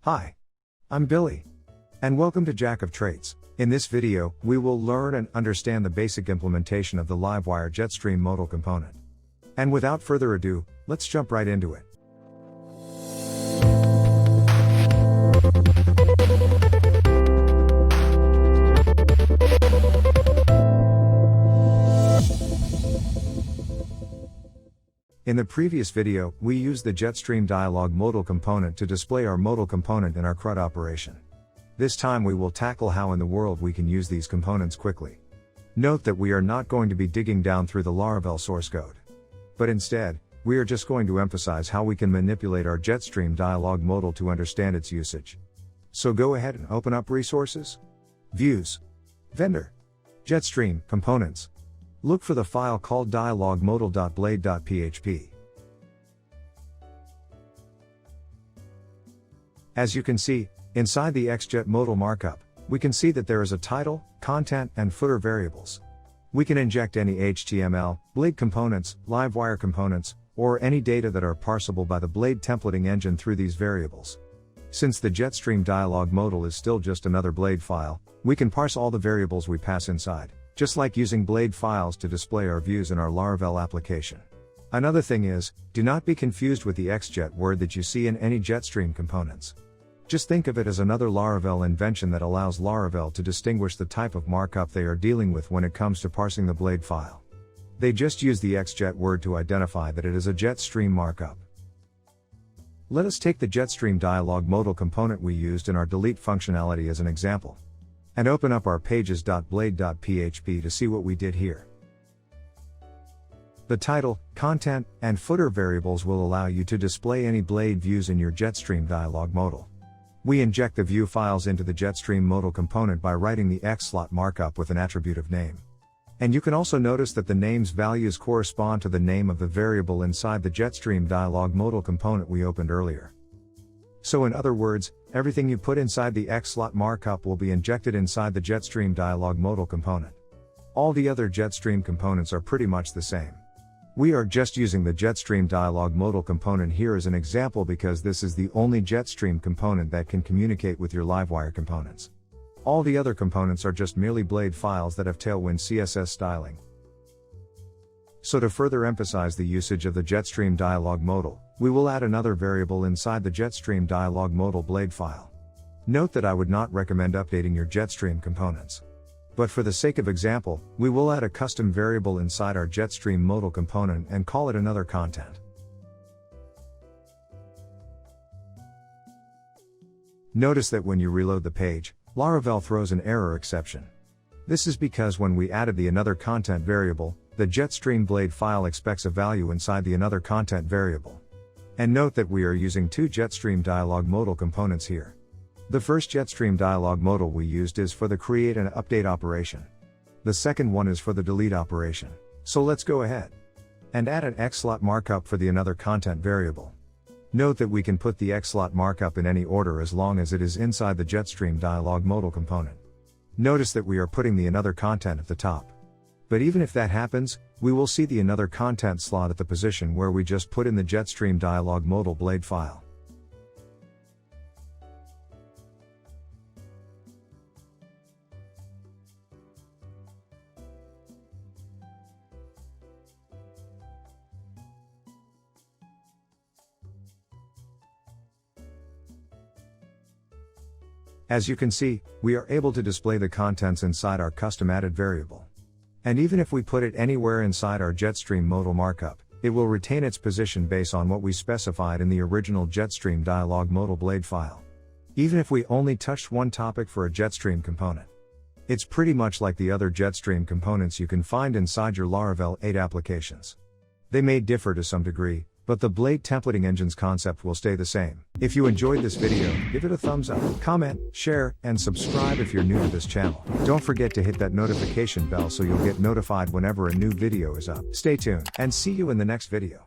Hi, I'm Billy. And welcome to Jack of Traits. In this video, we will learn and understand the basic implementation of the Livewire Jetstream modal component. And without further ado, let's jump right into it. In the previous video, we used the Jetstream dialog modal component to display our modal component in our CRUD operation. This time we will tackle how in the world we can use these components quickly. Note that we are not going to be digging down through the Laravel source code. But instead, we are just going to emphasize how we can manipulate our Jetstream dialog modal to understand its usage. So go ahead and open up Resources, Views, Vendor, Jetstream, Components. Look for the file called dialogmodal.blade.php. As you can see, inside the XJet modal markup, we can see that there is a title, content, and footer variables. We can inject any HTML, Blade components, Livewire components, or any data that are parsable by the Blade templating engine through these variables. Since the Jetstream dialog modal is still just another Blade file, we can parse all the variables we pass inside, just like using Blade files to display our views in our Laravel application. Another thing is, do not be confused with the XJet word that you see in any Jetstream components. Just think of it as another Laravel invention that allows Laravel to distinguish the type of markup they are dealing with when it comes to parsing the Blade file. They just use the XJet word to identify that it is a Jetstream markup. Let us take the Jetstream dialog modal component we used in our delete functionality as an example, and open up our pages.blade.php to see what we did here. The title, content, and footer variables will allow you to display any Blade views in your Jetstream dialog modal. We inject the view files into the Jetstream modal component by writing the xslot markup with an attribute of name. And you can also notice that the name's values correspond to the name of the variable inside the Jetstream dialog modal component we opened earlier. So in other words, everything you put inside the xslot markup will be injected inside the Jetstream dialog modal component. All the other Jetstream components are pretty much the same. We are just using the Jetstream dialog modal component here as an example because this is the only Jetstream component that can communicate with your Livewire components. All the other components are just merely Blade files that have Tailwind CSS styling. So to further emphasize the usage of the Jetstream dialog modal, we will add another variable inside the Jetstream dialog modal Blade file. Note that I would not recommend updating your Jetstream components. But for the sake of example, we will add a custom variable inside our Jetstream modal component and call it another content. Notice that when you reload the page, Laravel throws an error exception. This is because when we added the another content variable, the Jetstream Blade file expects a value inside the another content variable. And note that we are using two Jetstream dialog modal components here. The first Jetstream dialog modal we used is for the create and update operation. The second one is for the delete operation. So let's go ahead and add an xslot markup for the another content variable. Note that we can put the xslot markup in any order as long as it is inside the Jetstream dialog modal component. Notice that we are putting the another content at the top. But even if that happens, we will see the another content slot at the position where we just put in the Jetstream dialog modal Blade file. As you can see, we are able to display the contents inside our custom added variable. And even if we put it anywhere inside our Jetstream modal markup, it will retain its position based on what we specified in the original Jetstream dialog modal Blade file. Even if we only touched one topic for a Jetstream component. It's pretty much like the other Jetstream components you can find inside your Laravel 8 applications. They may differ to some degree, but the Blade templating engine's concept will stay the same. If you enjoyed this video, give it a thumbs up, comment, share, and subscribe if you're new to this channel. Don't forget to hit that notification bell so you'll get notified whenever a new video is up. Stay tuned, and see you in the next video.